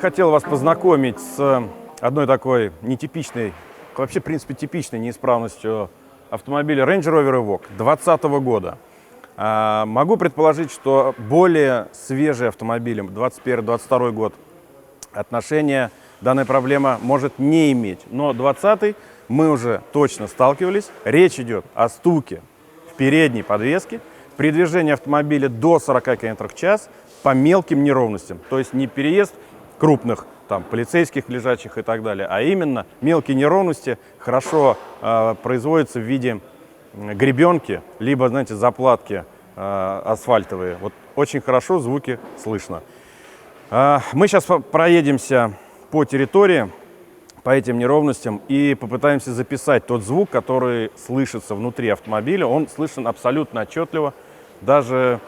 хотел вас познакомить с одной такой нетипичной, вообще, в принципе, типичной неисправностью автомобиля Range Rover Evoque 2020 года. Могу предположить, что более свежие автомобили, 2021-2022 год, отношения данная проблема может не иметь. Но 2020 мы уже точно сталкивались. Речь идет о стуке в передней подвеске при движении автомобиля до 40 км в час по мелким неровностям. То есть не переезд крупных там полицейских, лежачих и так далее, а именно мелкие неровности хорошо производятся в виде гребенки, либо, знаете, заплатки асфальтовые. Вот очень хорошо звуки слышно. Мы сейчас проедемся по территории, по этим неровностям и попытаемся записать тот звук, который слышится внутри автомобиля. Он слышен абсолютно отчетливо. Даже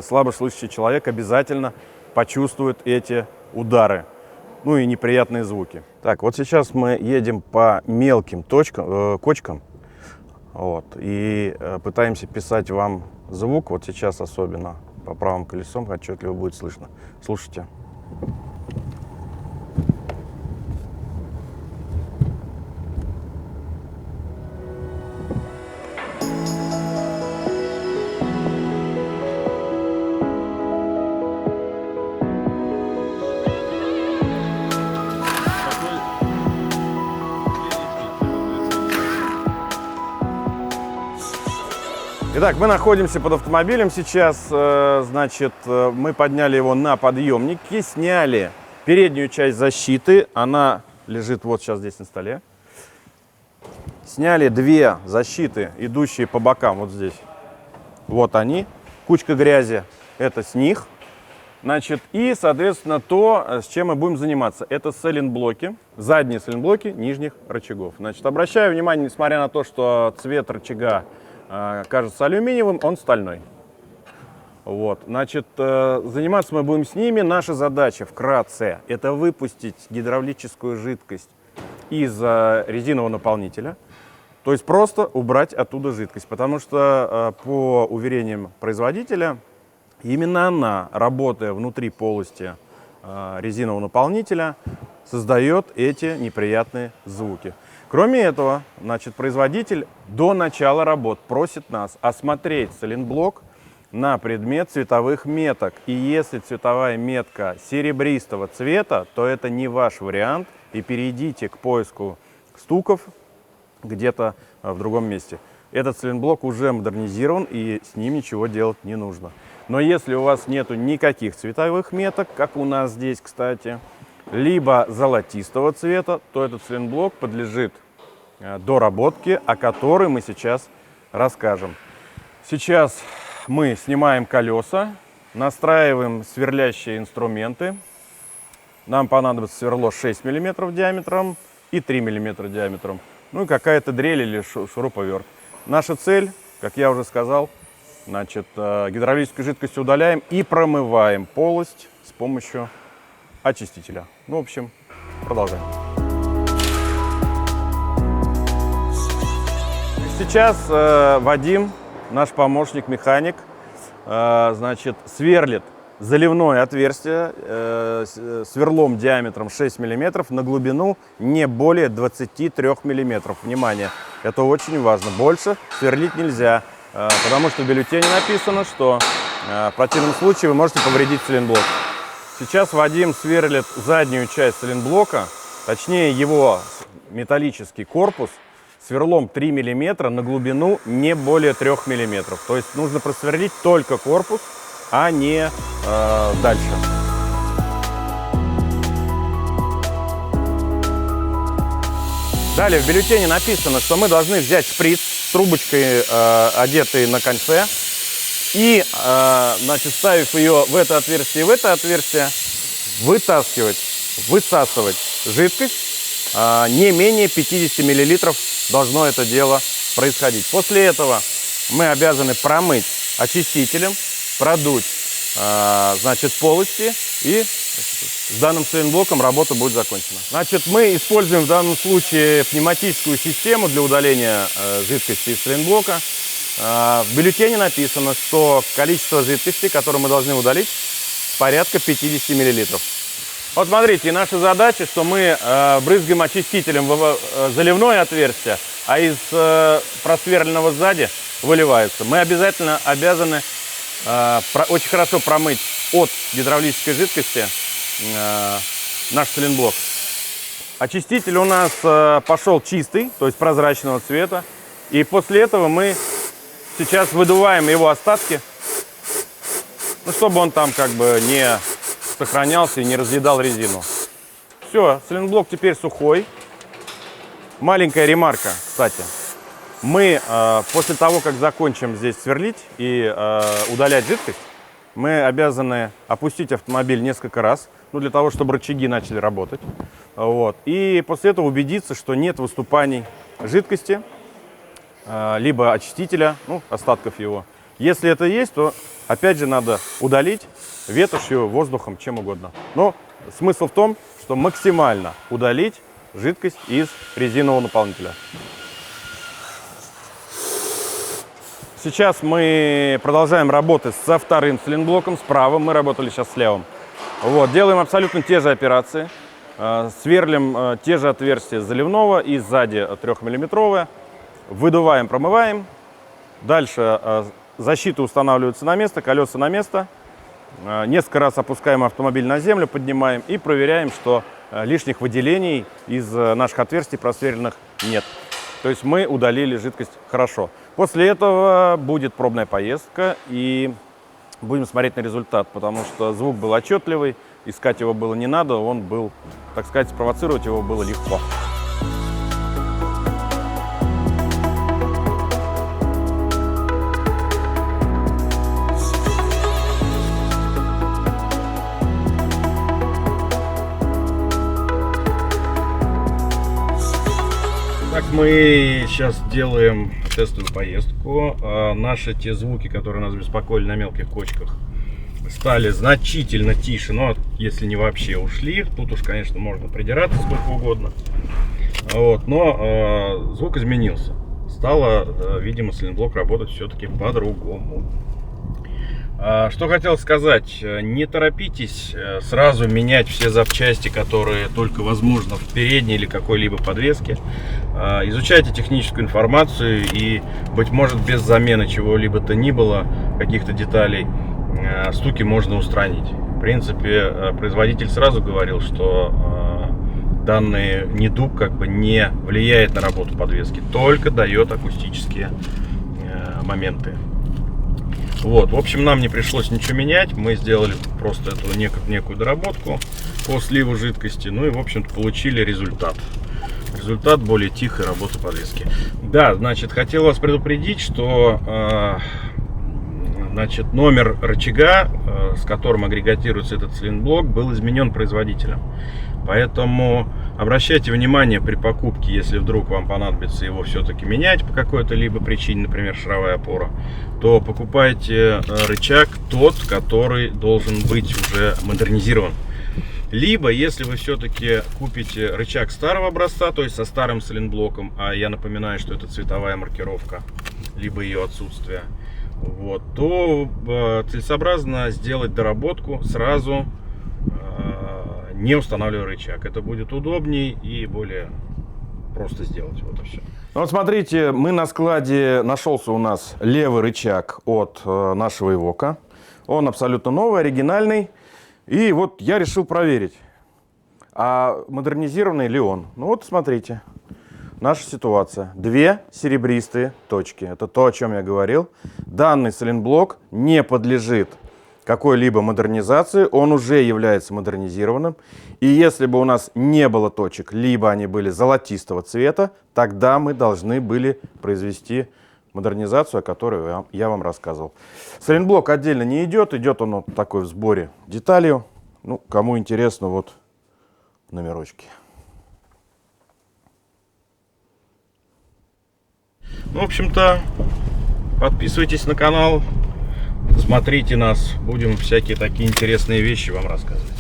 слабослышащий человек обязательно почувствует эти удары, ну и неприятные звуки. Так, вот сейчас мы едем по мелким кочкам, вот, и пытаемся писать вам звук. Вот сейчас особенно по правым колесам отчетливо будет слышно. Слушайте. Итак, мы находимся под автомобилем сейчас, значит, мы подняли его на подъемнике, сняли переднюю часть защиты, она лежит вот сейчас здесь на столе. Сняли две защиты, идущие по бокам, вот здесь, вот они, кучка грязи, это с них. Значит, и, соответственно, то, с чем мы будем заниматься, это сайлентблоки, задние сайлентблоки нижних рычагов. Значит, обращаю внимание, несмотря на то, что цвет рычага кажется алюминиевым, он стальной. Вот, значит, заниматься мы будем с ними. Наша задача вкратце – это выпустить гидравлическую жидкость из резинового наполнителя. То есть просто убрать оттуда жидкость, потому что, по уверениям производителя, именно она, работая внутри полости резинового наполнителя, создает эти неприятные звуки. Кроме этого, значит, производитель до начала работ просит нас осмотреть сайлентблок на предмет цветовых меток. И если цветовая метка серебристого цвета, то это не ваш вариант, и перейдите к поиску стуков где-то в другом месте. Этот сайлентблок уже модернизирован, и с ним ничего делать не нужно. Но если у вас нету никаких цветовых меток, как у нас здесь, кстати, либо золотистого цвета, то этот сайлентблок подлежит доработке, о которой мы сейчас расскажем. Сейчас мы снимаем колеса, настраиваем сверлящие инструменты. Нам понадобится сверло 6 мм диаметром и 3 мм диаметром. Ну и какая-то дрель или шуруповерт. Наша цель, как я уже сказал, значит, гидравлическую жидкость удаляем и промываем полость с помощью очистителя. Ну, в общем, продолжаем. Сейчас Вадим, наш помощник-механик, значит, сверлит заливное отверстие сверлом диаметром 6 мм на глубину не более 23 мм. Внимание, это очень важно. Больше сверлить нельзя, потому что в бюллетене написано, что в противном случае вы можете повредить сайлентблок. Сейчас Вадим сверлит заднюю часть сайлентблока, точнее его металлический корпус, сверлом 3 мм на глубину не более 3 мм. То есть нужно просверлить только корпус, а не дальше. Далее в бюллетене написано, что мы должны взять шприц с трубочкой, одетой на конце, и, значит, вставив ее в это отверстие и в это отверстие, высасывать жидкость. Не менее 50 мл должно это дело происходить. После этого мы обязаны промыть очистителем, продуть, значит, полости, и с данным сайлентблоком работа будет закончена. Значит, мы используем в данном случае пневматическую систему для удаления жидкости из сайлентблока. В бюллетене написано, что количество жидкости, которое мы должны удалить, порядка 50 мл. Вот смотрите, наша задача, что мы брызгаем очистителем в заливное отверстие, а из просверленного сзади выливается. Мы обязательно обязаны очень хорошо промыть от гидравлической жидкости наш сайлентблок. Очиститель у нас пошел чистый, то есть прозрачного цвета. И после этого мы сейчас выдуваем его остатки, ну, чтобы он там как бы не сохранялся и не разъедал резину. Все, сайлентблок теперь сухой. Маленькая ремарка, кстати. Мы после того, как закончим здесь сверлить и удалять жидкость, мы обязаны опустить автомобиль несколько раз, ну, для того, чтобы рычаги начали работать. Вот. И после этого убедиться, что нет выступаний жидкости, либо очистителя, ну, остатков его. Если это есть, то опять же надо удалить ветошью, воздухом, чем угодно. Но смысл в том, что максимально удалить жидкость из резинового наполнителя. Сейчас мы продолжаем работать со вторым сайлентблоком, с правым. Мы работали сейчас с левым. Вот, делаем абсолютно те же операции. Сверлим те же отверстия заливного и сзади 3-миллиметровые. Выдуваем, промываем. Дальше защиты устанавливаются на место, колеса на место. Несколько раз опускаем автомобиль на землю, поднимаем и проверяем, что лишних выделений из наших отверстий просверленных нет. То есть мы удалили жидкость хорошо. После этого будет пробная поездка и будем смотреть на результат, потому что звук был отчетливый, искать его было не надо, он был, так сказать, спровоцировать его было легко. Так, мы сейчас делаем тестовую поездку. Наши те звуки, которые нас беспокоили на мелких кочках, стали значительно тише, но если не вообще ушли. Тут уж, конечно, можно придираться сколько угодно. Вот, но звук изменился. Стало, видимо, сайлентблок работать все-таки по-другому. Что хотел сказать, не торопитесь сразу менять все запчасти, которые только возможно в передней или какой-либо подвеске. Изучайте техническую информацию и, быть может, без замены чего-либо то ни было, каких-то деталей, стуки можно устранить. В принципе, производитель сразу говорил, что данный недуг как бы не влияет на работу подвески, только дает акустические моменты. Вот, в общем, нам не пришлось ничего менять, мы сделали просто эту некую доработку по сливу жидкости, ну и, в общем-то, получили результат. Результат более тихой работы подвески. Да, значит, хотел вас предупредить, что значит, номер рычага, с которым агрегатируется этот сайлентблок, был изменен производителем. Поэтому обращайте внимание при покупке, если вдруг вам понадобится его все-таки менять по какой-то либо причине, например, шаровая опора, то покупайте рычаг тот, который должен быть уже модернизирован. Либо, если вы все-таки купите рычаг старого образца, то есть со старым сайлентблоком, а я напоминаю, что это цветовая маркировка, либо ее отсутствие, вот, то целесообразно сделать доработку сразу, не устанавливая рычаг. Это будет удобней и более просто сделать. Вот и все. Ну, вот смотрите, мы на складе, нашелся у нас левый рычаг от нашего Evoque. Он абсолютно новый, оригинальный. И вот я решил проверить, а модернизированный ли он. Ну вот смотрите, наша ситуация. Две серебристые точки. Это то, о чем я говорил. Данный сайлентблок не подлежит какой-либо модернизации, он уже является модернизированным. И если бы у нас не было точек, либо они были золотистого цвета, тогда мы должны были произвести модернизацию, о которой я вам рассказывал. Сайлентблок отдельно не идет, идет он вот такой в сборе деталью. Ну, кому интересно, вот номерочки. Ну, в общем-то, подписывайтесь на канал. Смотрите нас, будем всякие такие интересные вещи вам рассказывать.